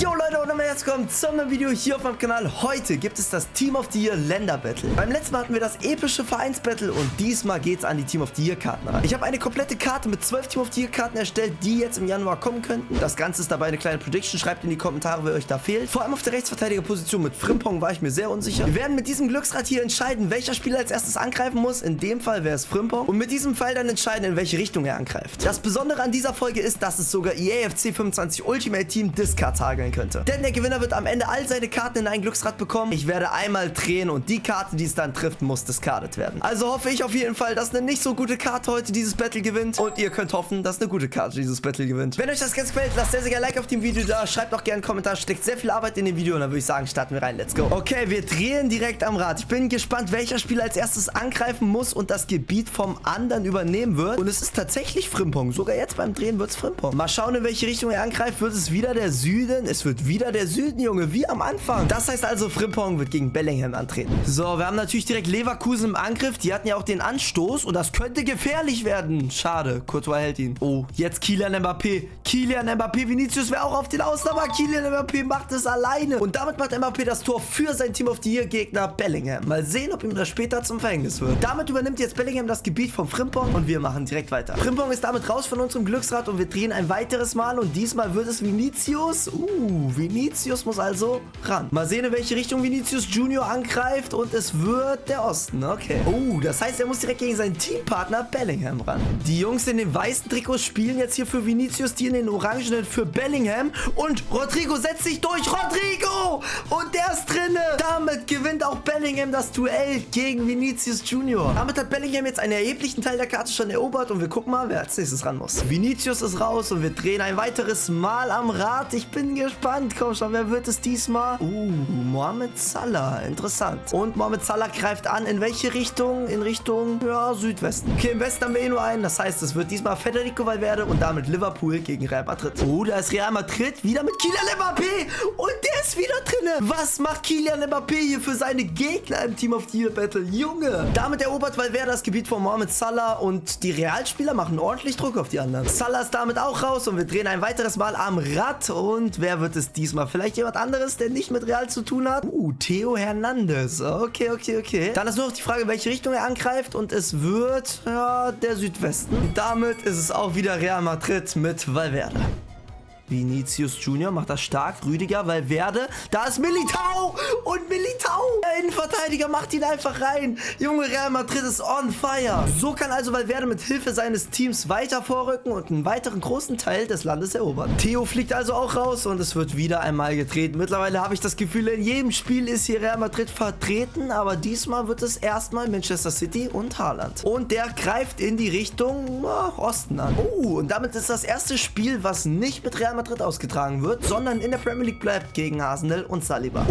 Yo Leute und herzlich willkommen zum neuen Video hier auf meinem Kanal. Heute gibt es das Team of the Year Länder Battle. Beim letzten Mal hatten wir das epische Vereinsbattle und diesmal geht es an die Team of the Year Karten ran. Ich habe eine komplette Karte mit 12 Team of the Year Karten erstellt, die jetzt im Januar kommen könnten. Das Ganze ist dabei eine kleine Prediction. Schreibt in die Kommentare, wer euch da fehlt. Vor allem auf der Rechtsverteidigerposition mit Frimpong war ich mir sehr unsicher. Wir werden mit diesem Glücksrad hier entscheiden, welcher Spieler als erstes angreifen muss. In dem Fall wäre es Frimpong. Und mit diesem Pfeil dann entscheiden, in welche Richtung er angreift. Das Besondere an dieser Folge ist, dass es sogar EAFC 25 Ultimate Team Discards hageln könnte. Denn der Gewinner wird am Ende all seine Karten in ein Glücksrad bekommen. Ich werde einmal drehen und die Karte, die es dann trifft, muss discardet werden. Also hoffe ich auf jeden Fall, dass eine nicht so gute Karte heute dieses Battle gewinnt. Und ihr könnt hoffen, dass eine gute Karte dieses Battle gewinnt. Wenn euch das Ganze gefällt, lasst sehr, sehr gerne ein Like auf dem Video da. Schreibt auch gerne einen Kommentar. Steckt sehr viel Arbeit in dem Video. Und dann würde ich sagen, starten wir rein. Let's go. Okay, wir drehen direkt am Rad. Ich bin gespannt, welcher Spieler als erstes angreifen muss und das Gebiet vom anderen übernehmen wird. Und es ist tatsächlich Frimpong. Sogar jetzt beim Drehen wird es Frimpong. Mal schauen, in welche Richtung er angreift. Wird es wieder der Süden? Es wird wieder der Süden, Junge, wie am Anfang. Das heißt also, Frimpong wird gegen Bellingham antreten. So, wir haben natürlich direkt Leverkusen im Angriff. Die hatten ja auch den Anstoß und das könnte gefährlich werden. Schade, Courtois hält ihn. Oh, jetzt Kylian Mbappé. Kylian Mbappé, Vinicius wäre auch auf den Außen, aber Kylian Mbappé macht es alleine. Und damit macht Mbappé das Tor für sein Team of the Year Gegner Bellingham. Mal sehen, ob ihm das später zum Verhängnis wird. Damit übernimmt jetzt Bellingham das Gebiet von Frimpong und wir machen direkt weiter. Frimpong ist damit raus von unserem Glücksrad und wir drehen ein weiteres Mal und diesmal wird es Vinicius. Vinicius muss also ran. Mal sehen, in welche Richtung Vinicius Junior angreift und es wird der Osten. Okay. Das heißt, er muss direkt gegen seinen Teampartner Bellingham ran. Die Jungs in den weißen Trikots spielen jetzt hier für Vinicius, die in den orangenen für Bellingham und Rodrigo setzt sich durch. Rodrigo! Und der ist drinne. Damit gewinnt auch Bellingham das Duell gegen Vinicius Junior. Damit hat Bellingham jetzt einen erheblichen Teil der Karte schon erobert und wir gucken mal, wer als nächstes ran muss. Vinicius ist raus und wir drehen ein weiteres Mal am Rad. Ich bin gespannt. Komm schon, wer wird es diesmal? Mohamed Salah. Interessant. Und Mohamed Salah greift an. In welche Richtung? In Richtung, ja, Südwesten. Okay, im Westen haben wir eh nur einen. Das heißt, es wird diesmal Federico Valverde und damit Liverpool gegen Real Madrid. Da ist Real Madrid wieder mit Kylian Mbappé. Und der ist wieder drinne. Was macht Kylian Mbappé hier für seine Gegner im Team of the Year Battle? Junge. Damit erobert Valverde das Gebiet von Mohamed Salah und die Realspieler machen ordentlich Druck auf die anderen. Salah ist damit auch raus und wir drehen ein weiteres Mal am Rad. Und wer wird es diesmal? Vielleicht jemand anderes, der nicht mit Real zu tun hat? Theo Hernandez. Okay. Dann ist nur noch die Frage, in welche Richtung er angreift und es wird, ja, der Südwesten. Und damit ist es auch wieder Real Madrid mit Valverde. Vinicius Junior macht das stark. Rüdiger, Valverde. Da ist Militao. Und Militao, der Innenverteidiger, macht ihn einfach rein. Junge, Real Madrid ist on fire. So kann also Valverde mit Hilfe seines Teams weiter vorrücken und einen weiteren großen Teil des Landes erobern. Theo fliegt also auch raus und es wird wieder einmal gedreht. Mittlerweile habe ich das Gefühl, in jedem Spiel ist hier Real Madrid vertreten, aber diesmal wird es erstmal Manchester City und Haaland. Und der greift in die Richtung Osten an. Und damit ist das erste Spiel, was nicht mit Real Madrid ausgetragen wird, sondern in der Premier League bleibt gegen Arsenal und Saliba.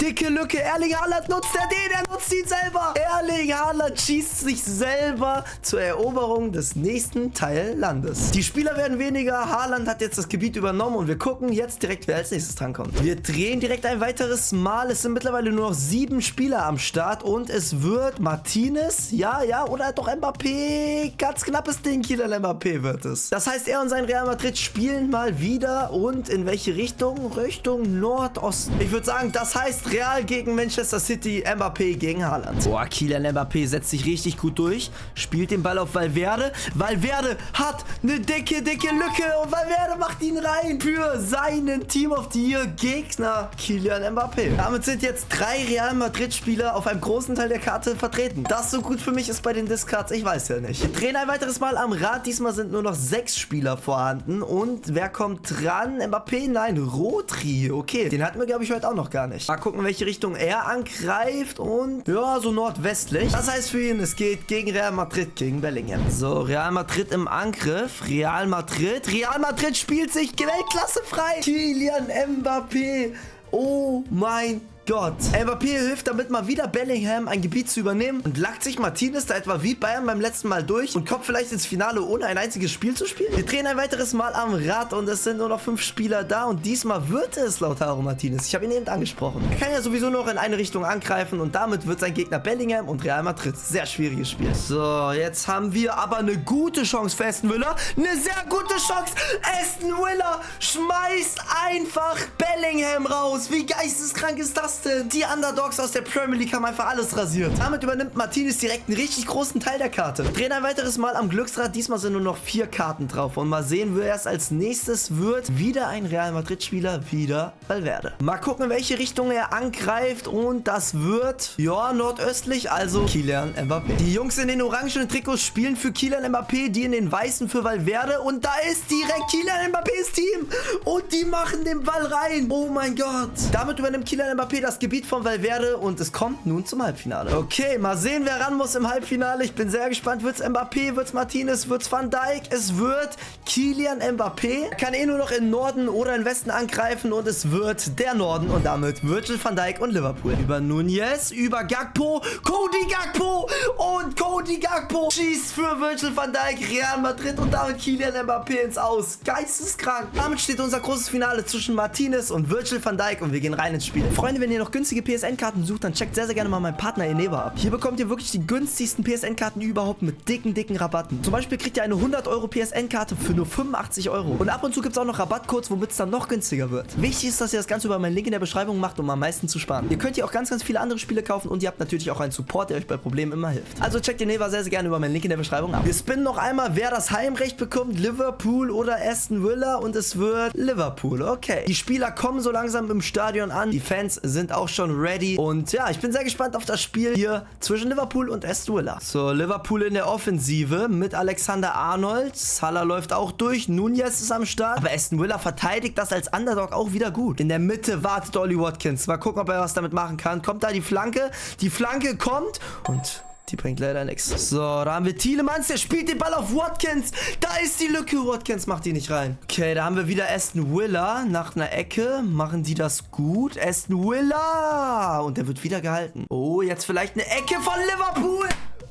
Dicke Lücke. Erling Haaland nutzt der nutzt ihn selber. Erling Haaland schießt sich selber zur Eroberung des nächsten Teillandes. Die Spieler werden weniger. Haaland hat jetzt das Gebiet übernommen und wir gucken jetzt direkt, wer als nächstes drankommt. Wir drehen direkt ein weiteres Mal. Es sind mittlerweile nur noch 7 Spieler am Start und es wird Martinez, ja, oder doch Mbappé. Ganz knappes Ding, Kylian Mbappé wird es. Das heißt, er und sein Real Madrid spielen mal wieder. Und in welche Richtung? Richtung Nordosten. Ich würde sagen, das heißt Real gegen Manchester City, Mbappé gegen Haaland. Kylian Mbappé setzt sich richtig gut durch, spielt den Ball auf Valverde. Valverde hat eine dicke Lücke und Valverde macht ihn rein für seinen Team of the Year Gegner Kylian Mbappé. Damit sind jetzt 3 Real Madrid Spieler auf einem großen Teil der Karte vertreten. Das so gut für mich ist bei den Discards, ich weiß ja nicht. Wir drehen ein weiteres Mal am Rad. Diesmal sind nur noch 6 Spieler vorhanden und wer kommt dran? Mbappé? Nein, Rodri. Okay, den hatten wir, glaube ich, heute auch noch gar nicht. Mal gucken, welche Richtung er angreift und ja, so nordwestlich. Das heißt für ihn, es geht gegen Real Madrid, gegen Bellingham. So, Real Madrid im Angriff. Real Madrid spielt sich Weltklasse frei. Kylian Mbappé. Oh mein Gott. Mbappé hilft damit mal wieder Bellingham ein Gebiet zu übernehmen und lackt sich Martinez da etwa wie Bayern beim letzten Mal durch und kommt vielleicht ins Finale ohne ein einziges Spiel zu spielen. Wir drehen ein weiteres Mal am Rad und es sind nur noch 5 Spieler da und diesmal wird es Lautaro Martinez. Ich habe ihn eben angesprochen. Er kann ja sowieso noch in eine Richtung angreifen und damit wird sein Gegner Bellingham und Real Madrid. Sehr schwieriges Spiel. So, jetzt haben wir aber eine gute Chance für Aston Villa. Eine sehr gute Chance. Aston Villa schmeißt einfach Bellingham raus. Wie geisteskrank ist das denn? Die Underdogs aus der Premier League haben einfach alles rasiert. Damit übernimmt Martinez direkt einen richtig großen Teil der Karte. Wir drehen ein weiteres Mal am Glücksrad. Diesmal sind nur noch 4 Karten drauf. Und mal sehen, wer es als nächstes wird. Wieder ein Real Madrid-Spieler, wieder Valverde. Mal gucken, in welche Richtung er angreift. Und das wird, ja, nordöstlich, also Kylian Mbappé. Die Jungs in den orangenen Trikots spielen für Kylian Mbappé, die in den weißen für Valverde. Und da ist direkt Kylian Mbappés Team. Und die machen den Ball rein. Oh mein Gott. Damit übernimmt Kylian Mbappé das Gebiet von Valverde und es kommt nun zum Halbfinale. Okay, mal sehen, wer ran muss im Halbfinale. Ich bin sehr gespannt. Wird's Mbappé, wird's Martinez, wird's Van Dijk? Es wird Kylian Mbappé. Er kann eh nur noch in Norden oder in Westen angreifen und es wird der Norden und damit Virgil van Dijk und Liverpool. Über Nunez, über Gakpo, Cody Gakpo und Cody Gakpo schießt für Virgil van Dijk, Real Madrid und damit Kylian Mbappé ins Aus. Geisteskrank. Damit steht unser großes Finale zwischen Martinez und Virgil van Dijk und wir gehen rein ins Spiel. Freunde, wenn ihr noch günstige PSN-Karten sucht, dann checkt sehr, sehr gerne mal meinen Partner Eneva ab. Hier bekommt ihr wirklich die günstigsten PSN-Karten überhaupt mit dicken Rabatten. Zum Beispiel kriegt ihr eine 100 € PSN-Karte für nur 85 €. Und ab und zu gibt es auch noch Rabattcodes, womit es dann noch günstiger wird. Wichtig ist, dass ihr das Ganze über meinen Link in der Beschreibung macht, um am meisten zu sparen. Ihr könnt hier auch ganz viele andere Spiele kaufen und ihr habt natürlich auch einen Support, der euch bei Problemen immer hilft. Also checkt Eneva sehr, sehr gerne über meinen Link in der Beschreibung ab. Wir spinnen noch einmal, wer das Heimrecht bekommt, Liverpool oder Aston Villa und es wird Liverpool. Okay. Die Spieler kommen so langsam im Stadion an. Die Fans sind auch schon ready und ja, ich bin sehr gespannt auf das Spiel hier zwischen Liverpool und Aston Villa. So, Liverpool in der Offensive mit Alexander-Arnold. Salah läuft auch durch. Nunez ist am Start. Aber Aston Villa verteidigt das als Underdog auch wieder gut. In der Mitte wartet Ollie Watkins. Mal gucken, ob er was damit machen kann. Kommt da die Flanke? Die Flanke kommt und die bringt leider nichts. So, da haben wir Tielemans, der spielt den Ball auf Watkins. Da ist die Lücke. Watkins macht die nicht rein. Okay, da haben wir wieder Aston Villa. Nach einer Ecke machen die das gut. Aston Villa. Und der wird wieder gehalten. Oh, jetzt vielleicht eine Ecke von Liverpool.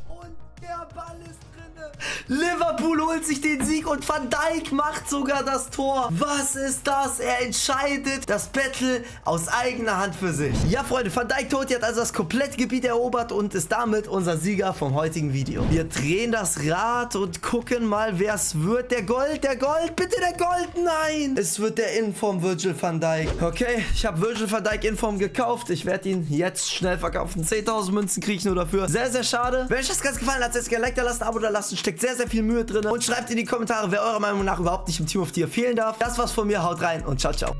Und der Ball ist drin. Liverpool holt sich den Sieg und Van Dijk macht sogar das Tor. Was ist das? Er entscheidet das Battle aus eigener Hand für sich. Ja, Freunde, Van Dijk Totti hat also das komplette Gebiet erobert und ist damit unser Sieger vom heutigen Video. Wir drehen das Rad und gucken mal, wer es wird. Der Gold, bitte der Gold, nein. Es wird der Inform Virgil van Dijk. Okay, ich habe Virgil van Dijk Inform gekauft. Ich werde ihn jetzt schnell verkaufen. 10.000 Münzen kriege ich nur dafür. Sehr, sehr schade. Wenn euch das ganz gefallen hat, lasst gerne ein Like da lassen, ein Abo da lassen. Steckt sehr, sehr viel Mühe drin. Und schreibt in die Kommentare, wer eurer Meinung nach überhaupt nicht im Team of the Year fehlen darf. Das war's von mir. Haut rein und ciao, ciao.